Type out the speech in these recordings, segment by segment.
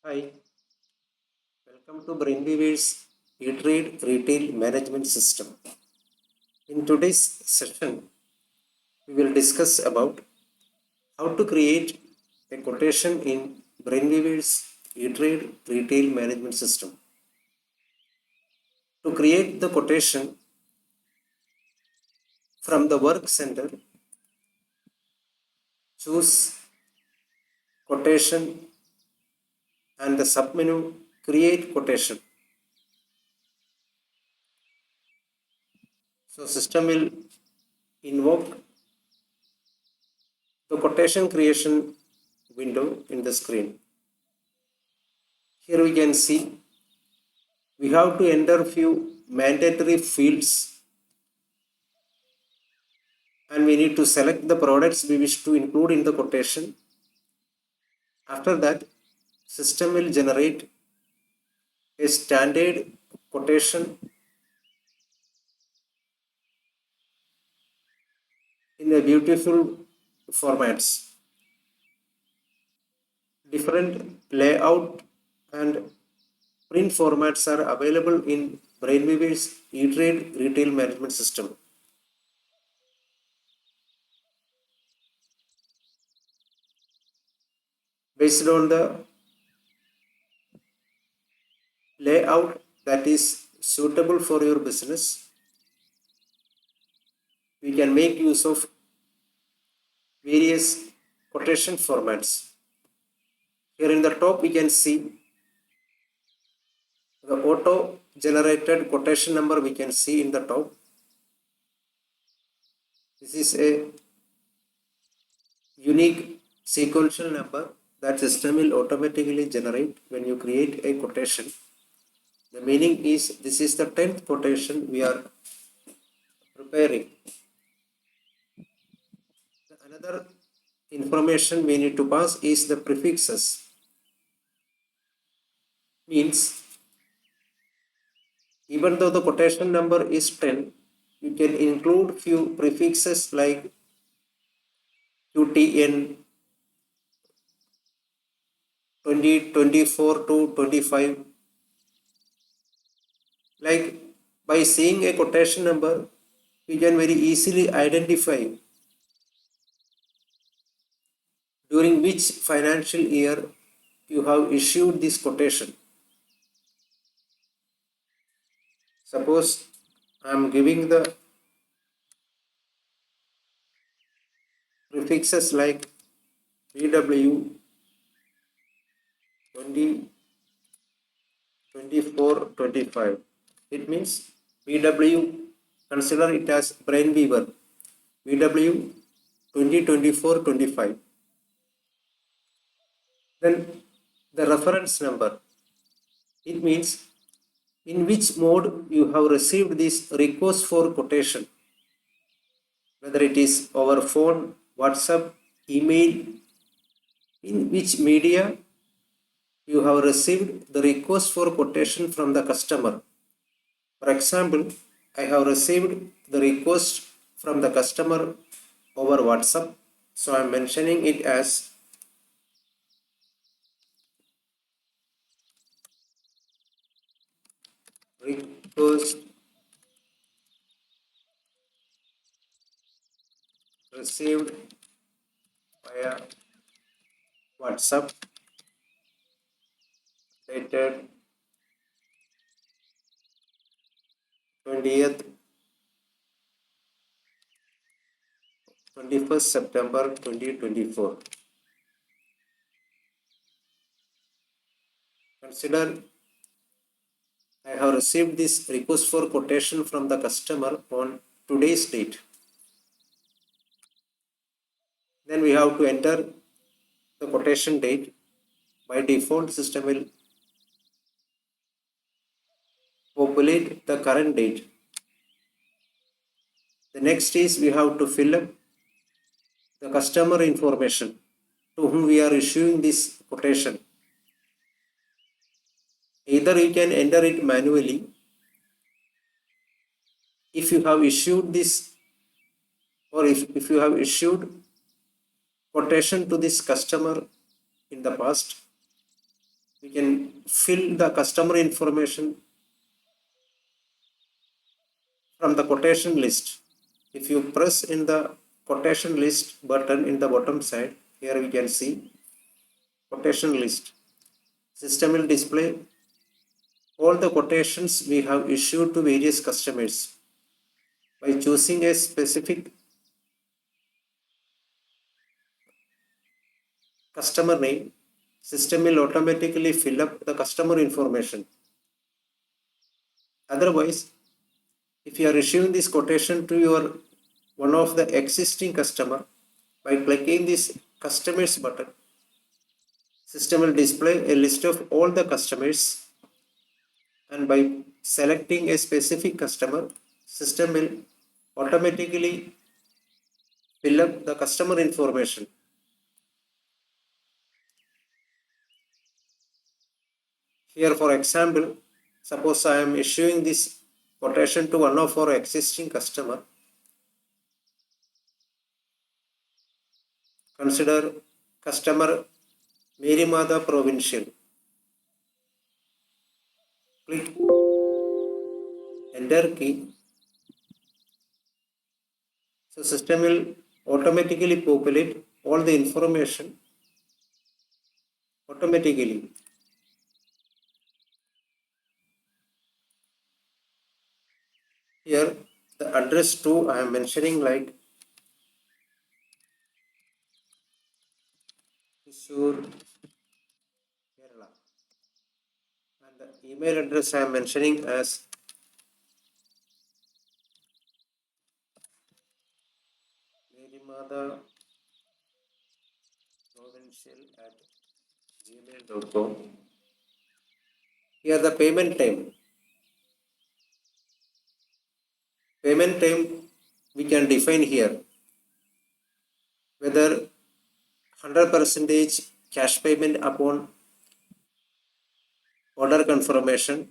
Hi, welcome to Brainweaver's E-Trade Retail Management System. In today's session, we will discuss about how to create a quotation in Brainweaver's E-Trade Retail Management System. To create the quotation from the work center, choose quotation and the submenu create quotation. So system will invoke the quotation creation window in the screen. Here we can see we have to enter few mandatory fields and we need to select the products we wish to include in the quotation. After that, system will generate a standard quotation in a beautiful formats. Different layout and print formats are available in Brainweaver's E-Trade Retail Management System. Based on the layout that is suitable for your business, we can make use of various quotation formats. Here in the top we can see the auto generated quotation number we can see in the top. This is a unique sequential number that system will automatically generate when you create a quotation. The meaning is this is the 10th quotation we are preparing. Another information we need to pass is the prefixes. Means even though the quotation number is 10, you can include few prefixes like QTN 2024 to 25. Like by seeing a quotation number, you can very easily identify during which financial year you have issued this quotation. Suppose I am giving the prefixes like BW 20, 24, 25. It means BW, consider it as Brainweaver, BW 2024, 25. Then the reference number. It means in which mode you have received this request for quotation, whether it is over phone, WhatsApp, email, in which media you have received the request for quotation from the customer. For example, I have received the request from the customer over WhatsApp, so I am mentioning it as request received via WhatsApp dated 20th 21st September 2024. Consider I have received this request for quotation from the customer on today's date. Then we have to enter the quotation date. By default, system will populate the current date. The next is we have to fill up the customer information to whom we are issuing this quotation. Either you can enter it manually if you have issued this, or if you have issued quotation to this customer in the past, we can fill the customer information from the quotation list. If you press in the quotation list button in the bottom side, here we can see quotation list. System will display all the quotations we have issued to various customers. By choosing a specific customer name, system will automatically fill up the customer information. Otherwise, if you are issuing this quotation to your one of the existing customer, by clicking this customers button, system will display a list of all the customers, and by selecting a specific customer, system will automatically fill up the customer information. Here, for example, suppose I am issuing this quotation to one of our existing customer. Consider customer Merimada Provincial. Click enter key. So system will automatically populate all the information automatically. Here the address too I am mentioning like Thrissur, Kerala, and the email address I am mentioning as Merimada Provincial at gmail.com. Here the payment time. Payment time we can define here whether 100% cash payment upon order confirmation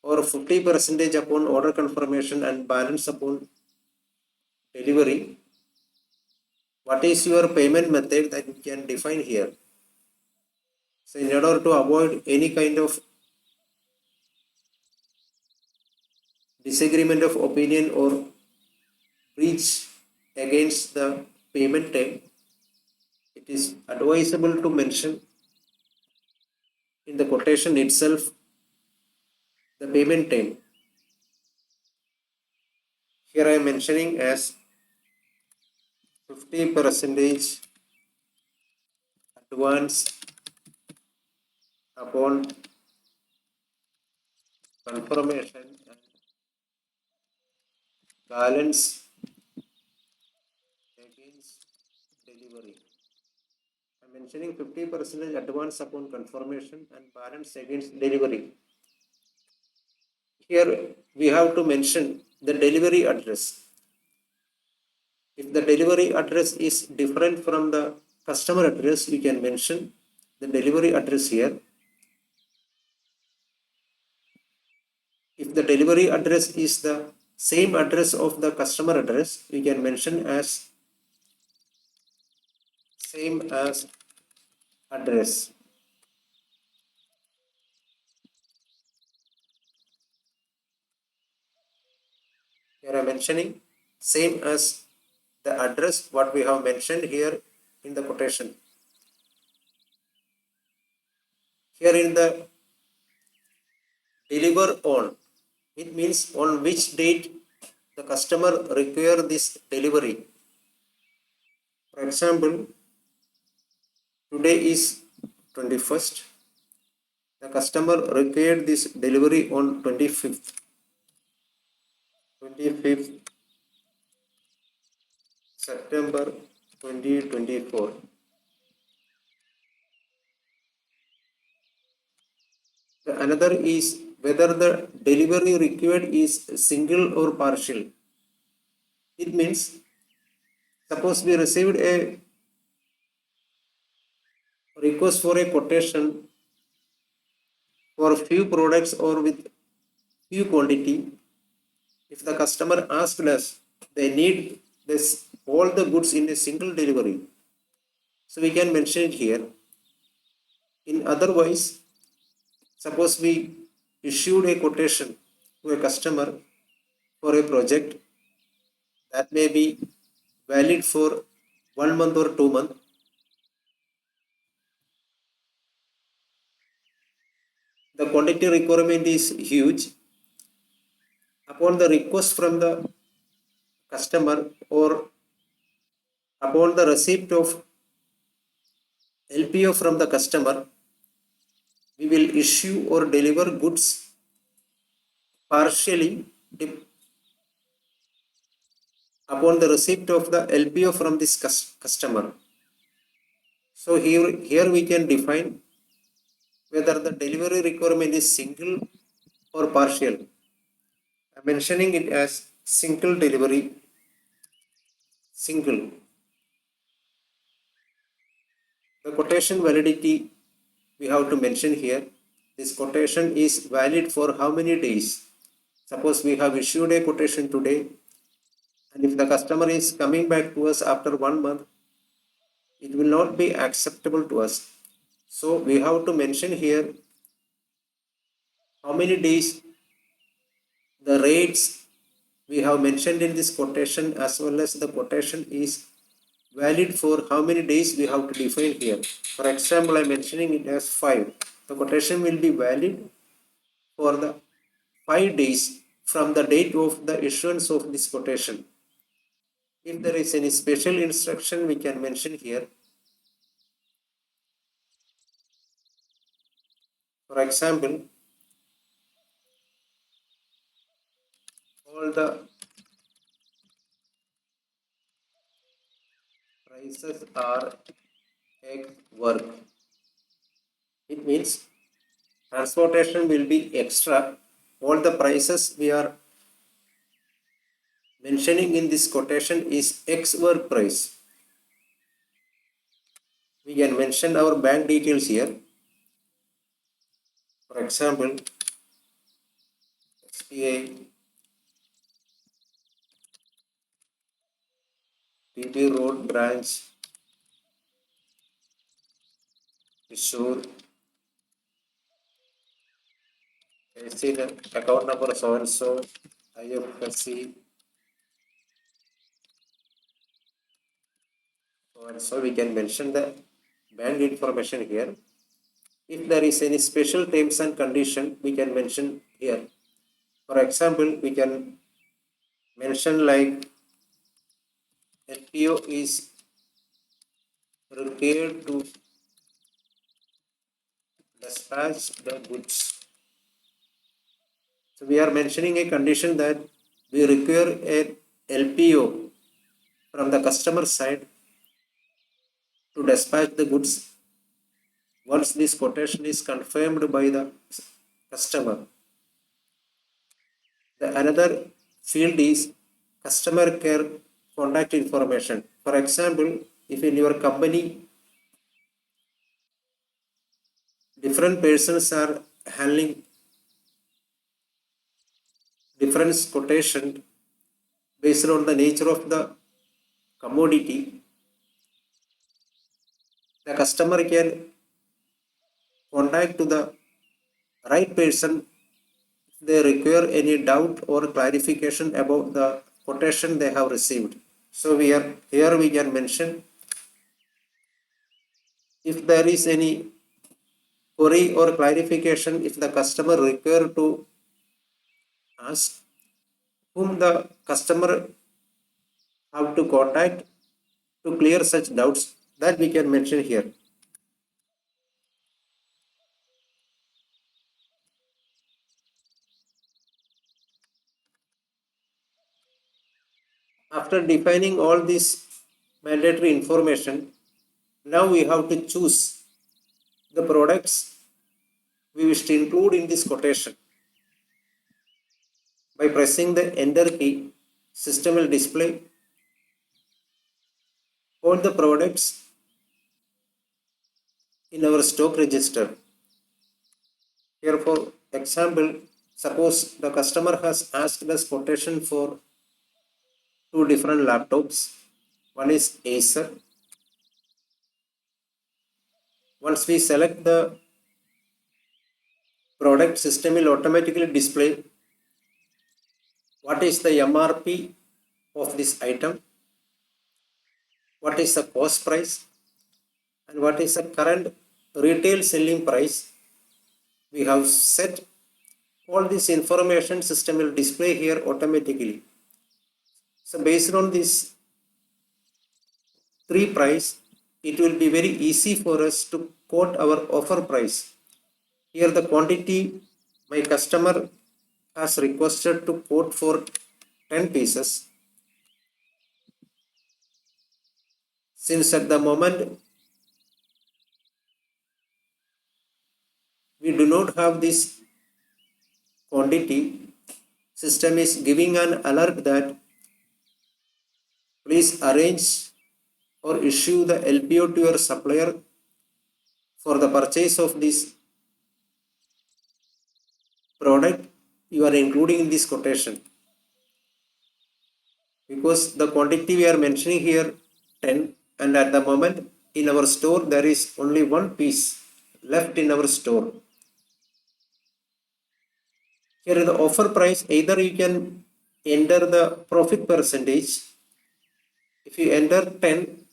or 50% upon order confirmation and balance upon delivery. What is your payment method that you can define here? So in order to avoid any kind of disagreement of opinion or breach against the payment time, it is advisable to mention in the quotation itself the payment time. Here I am mentioning as 50% advance upon confirmation and balance against delivery. I am mentioning 50% advance upon confirmation and balance against delivery. Here we have to mention the delivery address. If the delivery address is different from the customer address, we can mention the delivery address here. If the delivery address is the same address of the customer address, we can mention as same as address. Here I am mentioning same as the address what we have mentioned here in the quotation. Here in the deliver on, it means on which date the customer require this delivery. For example, today is 21st. The customer required this delivery on 25th. 25th September 2024. The another is whether the delivery required is single or partial. It means suppose we received a request for a quotation for few products or with few quantity. If the customer asked us they need this all the goods in a single delivery, so we can mention it here. In otherwise, suppose we issued a quotation to a customer for a project that may be valid for 1 month or 2 months. The quantity requirement is huge. Upon the request from the customer or upon the receipt of LPO from the customer, we will issue or deliver goods partially upon the receipt of the LPO from this customer. So here we can define whether the delivery requirement is single or partial. I'm mentioning it as single delivery, single. The quotation validity we have to mention here. This quotation is valid for how many days? Suppose we have issued a quotation today, and if the customer is coming back to us after 1 month, it will not be acceptable to us. So we have to mention here how many days the rates we have mentioned in this quotation, as well as the quotation is valid for how many days we have to define here. For example, I am mentioning it as 5. The quotation will be valid for the 5 days from the date of the issuance of this quotation. If there is any special instruction, we can mention here. For example, all the prices are X work. It means transportation will be extra. All the prices we are mentioning in this quotation is X work price. We can mention our bank details here. For example, SBI, PP Road branch, Thrissur, account number so and so, IFSC, so and so. We can mention the bank information here. If there is any special terms and condition, we can mention here. For example, we can mention like LPO is required to dispatch the goods. So we are mentioning a condition that we require a LPO from the customer side to dispatch the goods once this quotation is confirmed by the customer. The another field is customer care contact information. For example, if in your company different persons are handling different quotation based on the nature of the commodity, the customer can contact to the right person if they require any doubt or clarification about the quotation they have received. So here we can mention if there is any query or clarification, if the customer require to ask whom the customer have to contact to clear such doubts, that we can mention here. After defining all this mandatory information, now we have to choose the products we wish to include in this quotation. By pressing the enter key, system will display all the products in our stock register. Here for example, suppose the customer has asked us quotation for two different laptops. One is Acer Once we select the product, system will automatically display what is the MRP of this item, what is the cost price, and what is the current retail selling price. We have set all this information, system will display here automatically. So based on this three price, it will be very easy for us to quote our offer price. Here the quantity my customer has requested to quote for 10 pieces. Since at the moment we do not have this quantity, system is giving an alert that please arrange or issue the LPO to your supplier for the purchase of this product you are including in this quotation. Because the quantity we are mentioning here 10, and at the moment in our store there is only one piece left in our store. Here in the offer price, either you can enter the profit percentage. If you enter 10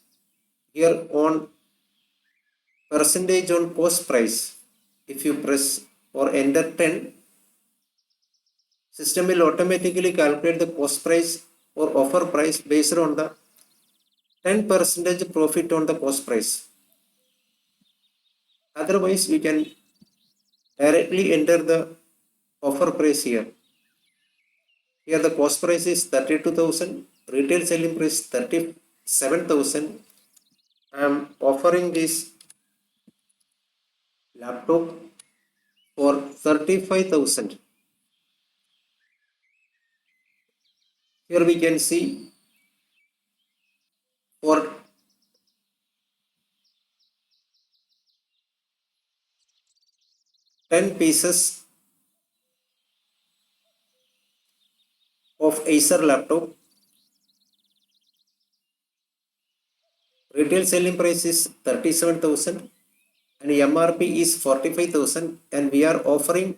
here on percentage on cost price, if you press or enter 10, system will automatically calculate the cost price or offer price based on the 10% profit on the cost price. Otherwise, we can directly enter the offer price here. Here the cost price is 32,000, retail selling price 37,000. I am offering this laptop for 35,000. Here we can see for 10 pieces of Acer laptop, retail selling price is 37,000 and MRP is 45,000, and we are offering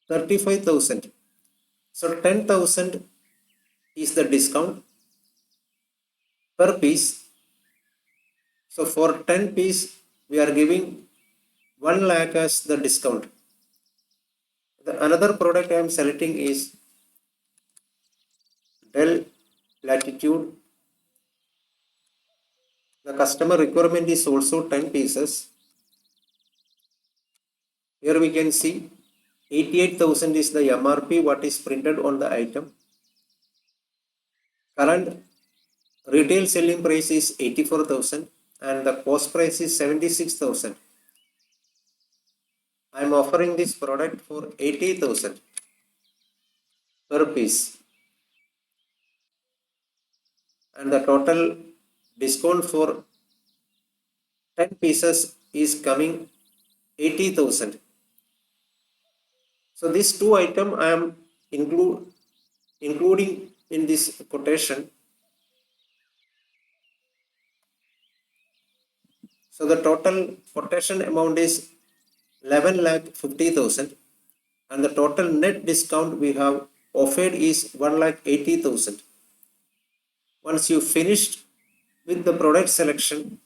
35,000. So 10,000 is the discount per piece. So for 10 piece we are giving 1 lakh as the discount. The another product I am selecting is Dell Latitude. The customer requirement is also 10 pieces. Here we can see 88,000 is the MRP what is printed on the item. Current retail selling price is 84,000 and the cost price is 76,000. I am offering this product for 80,000 per piece, and the total discount for 10 pieces is coming 80,000. So these two items I am including in this quotation. So the total quotation amount is 11,50,000 and the total net discount we have offered is 1,80,000. Once you finished with the product selection,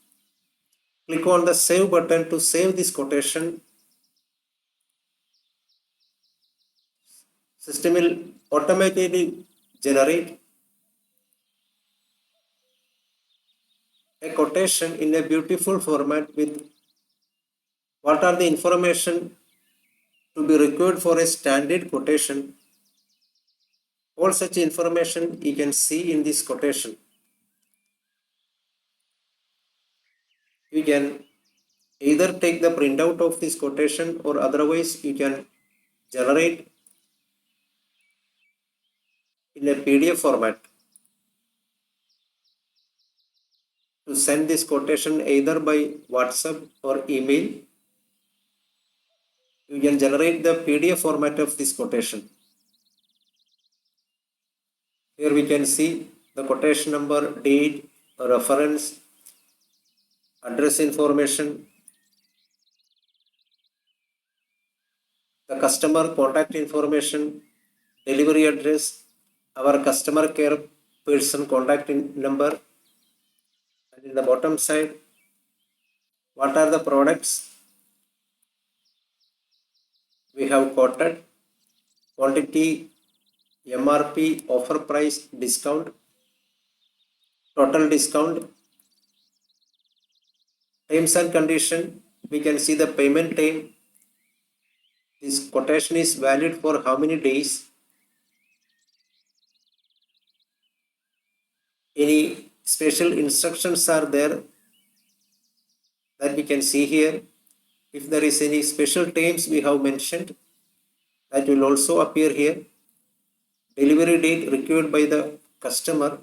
click on the save button to save this quotation. System will automatically generate a quotation in a beautiful format with what are the information to be required for a standard quotation. All such information you can see in this quotation. You can either take the printout of this quotation or otherwise you can generate in a PDF format to send this quotation either by WhatsApp or email. You can generate the PDF format of this quotation. Here we can see the quotation number, date, reference, address information, the customer contact information, delivery address, our customer care person contact number, and in the bottom side, what are the products we have quoted, quantity, MRP, offer price, discount, total discount, terms and condition. We can see the payment time. This quotation is valid for how many days? Any special instructions are there that we can see here. If there is any special terms we have mentioned, that will also appear here. Delivery date required by the customer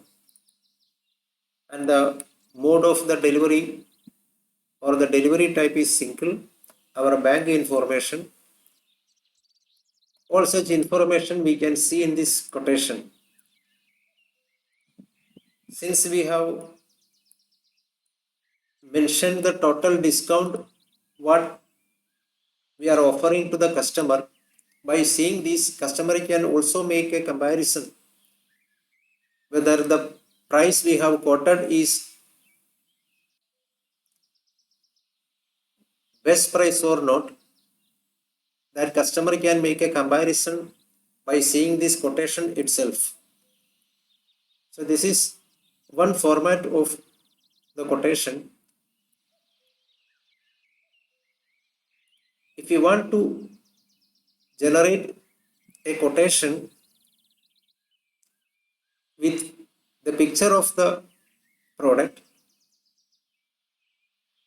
and the mode of the delivery or the delivery type is single. Our bank information. All such information we can see in this quotation. Since we have mentioned the total discount what we are offering to the customer, by seeing this, customer can also make a comparison whether the price we have quoted is best price or not. That customer can make a comparison by seeing this quotation itself. So this is one format of the quotation. If you want to generate a quotation with the picture of the product,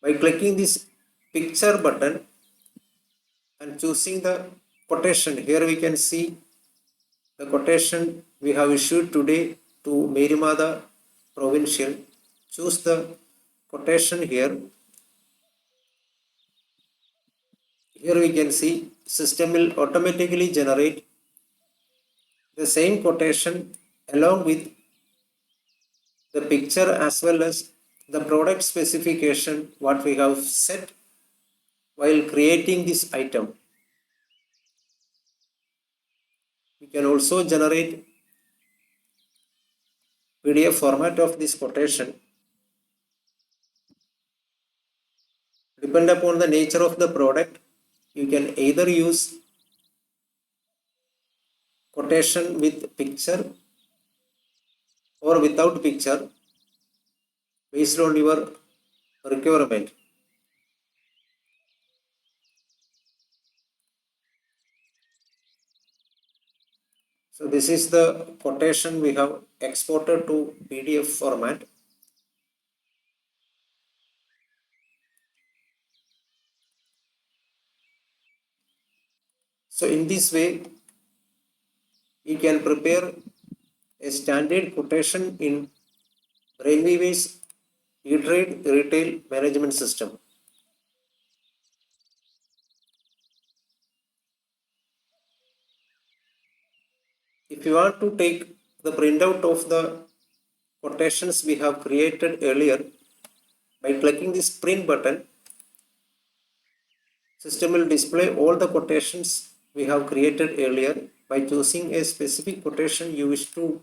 by clicking this picture button and choosing the quotation, here we can see the quotation we have issued today to Merimada Provincial. Choose the quotation here. Here we can see system will automatically generate the same quotation along with the picture as well as the product specification what we have set while creating this item. We can also generate PDF format of this quotation. Depend upon the nature of the product, you can either use quotation with picture or without picture based on your requirement. So this is the quotation we have exported to PDF format. So in this way, you can prepare a standard quotation in Brainweaver's E-Trade Retail Management System. If you want to take the printout of the quotations we have created earlier, by clicking this print button, system will display all the quotations we have created earlier. By choosing a specific quotation you wish to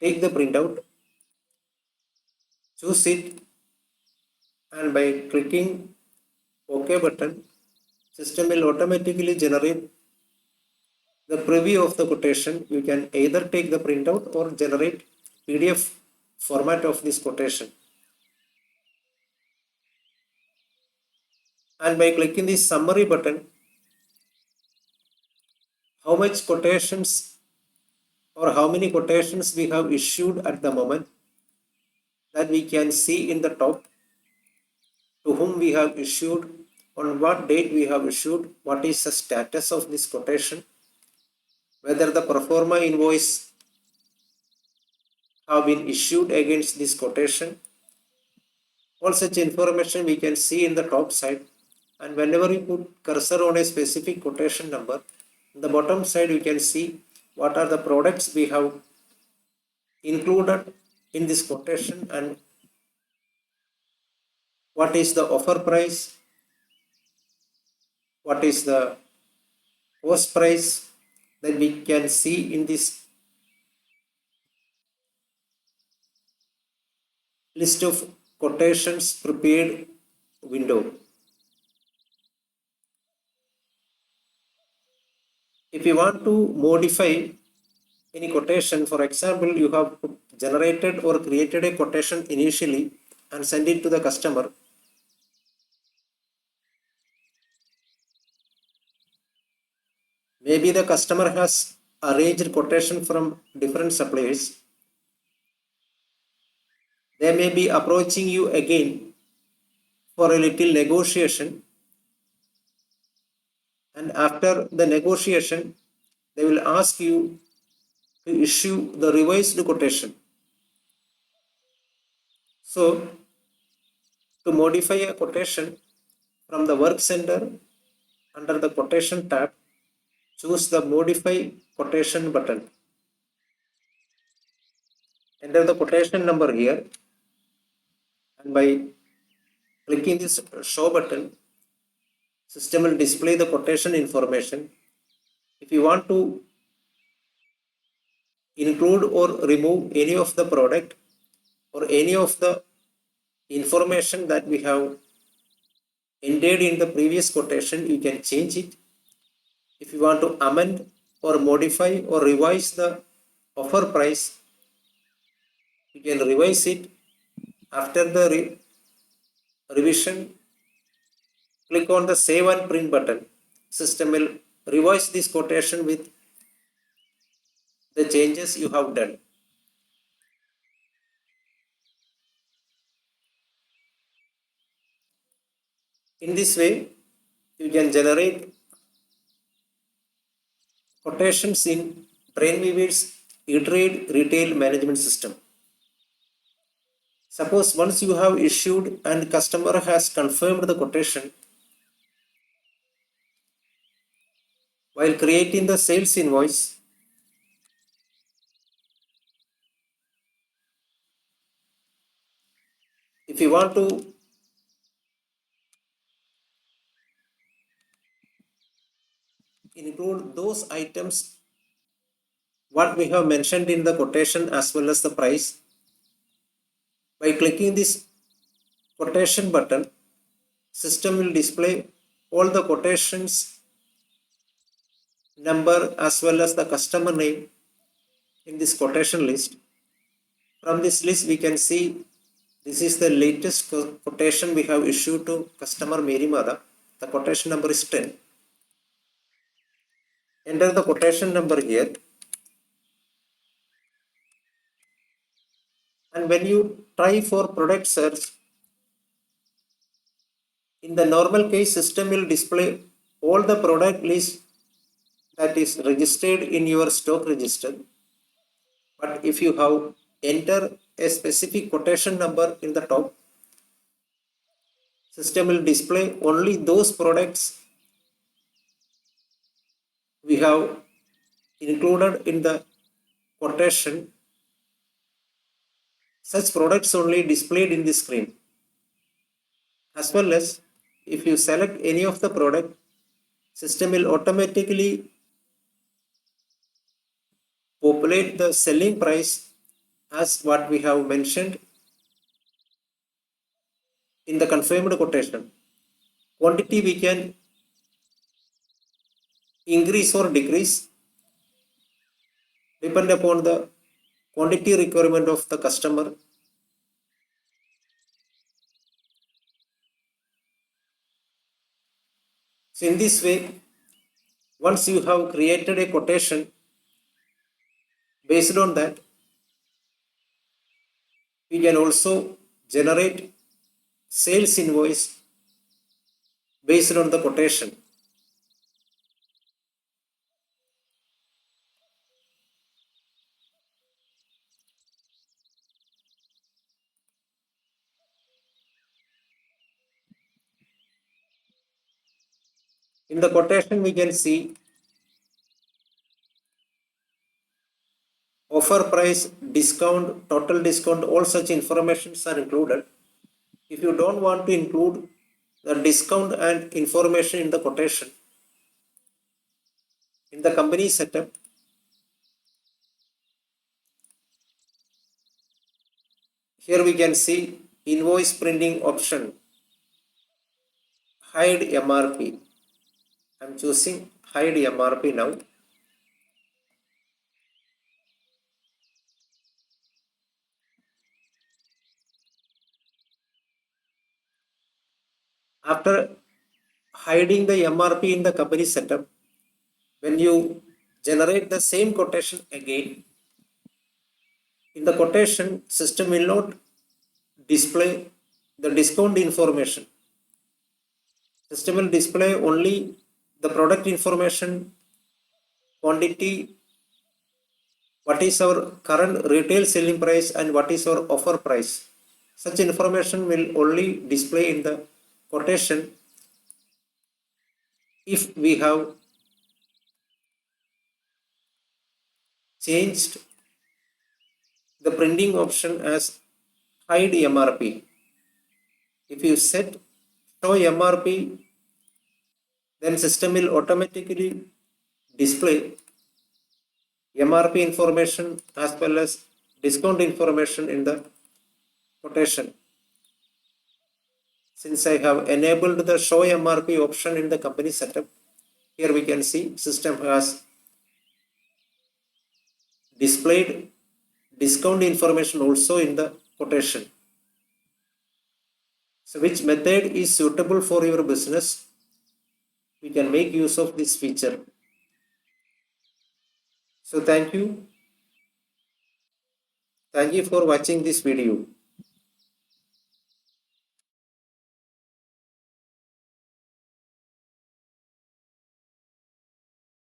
take the printout, choose it, and by clicking OK button, system will automatically generate the preview of the quotation. You can either take the printout or generate PDF format of this quotation. And by clicking this summary button, how much quotations or how many quotations we have issued at the moment, that we can see in the top, to whom we have issued, on what date we have issued, what is the status of this quotation, whether the pro forma invoice have been issued against this quotation. All such information we can see in the top side, and whenever you put cursor on a specific quotation number, in the bottom side you can see what are the products we have included in this quotation and what is the offer price, what is the POS price that we can see in this list of quotations prepared window. If you want to modify any quotation, for example, you have generated or created a quotation initially and send it to the customer. Maybe the customer has arranged quotation from different suppliers. They may be approaching you again for a little negotiation, and after the negotiation, they will ask you to issue the revised quotation. So, to modify a quotation from the work center, under the quotation tab, choose the modify quotation button. Enter the quotation number here, and by clicking this show button, system will display the quotation information. If you want to include or remove any of the product or any of the information that we have entered in the previous quotation, you can change it. If you want to amend or modify or revise the offer price, you can revise it. After the revision, click on the save and print button. System will revise this quotation with the changes you have done. In this way, you can generate quotations in Brainweaver's E-Trade Retail Management System. Suppose once you have issued and customer has confirmed the quotation, while creating the sales invoice, if you want to include those items what we have mentioned in the quotation as well as the price, by clicking this quotation button, system will display all the quotations number as well as the customer name in this quotation list. From this list we can see this is the latest quotation we have issued to customer Mary Mada. The quotation number is 10. Enter the quotation number here, and when you try for product search, in the normal case system will display all the product list that is registered in your stock register. But if you have enter a specific quotation number in the top, system will display only those products we have included in the quotation. Such products only displayed in the screen. As well as if you select any of the product, system will automatically populate the selling price as what we have mentioned in the confirmed quotation. Quantity we can increase or decrease depend upon the quantity requirement of the customer. So in this way, once you have created a quotation, based on that, we can also generate sales invoice based on the quotation. In the quotation, we can see offer price, discount, total discount, all such informations are included. If you don't want to include the discount and information in the quotation, In the company setup, here we can see invoice printing option, hide MRP. I am choosing hide MRP now. After hiding the MRP in the company setup, when you generate the same quotation again, in the quotation, system will not display the discount information. System will display only the product information, quantity, what is our current retail selling price and what is our offer price. Such information will only display in the quotation if we have changed the printing option as hide MRP. If you set show MRP, then system will automatically display MRP information as well as discount information in the quotation. Since I have enabled the show MRP option in the company setup, here we can see system has displayed discount information also in the quotation. So which method is suitable for your business? We can make use of this feature. So thank you. Thank you for watching this video.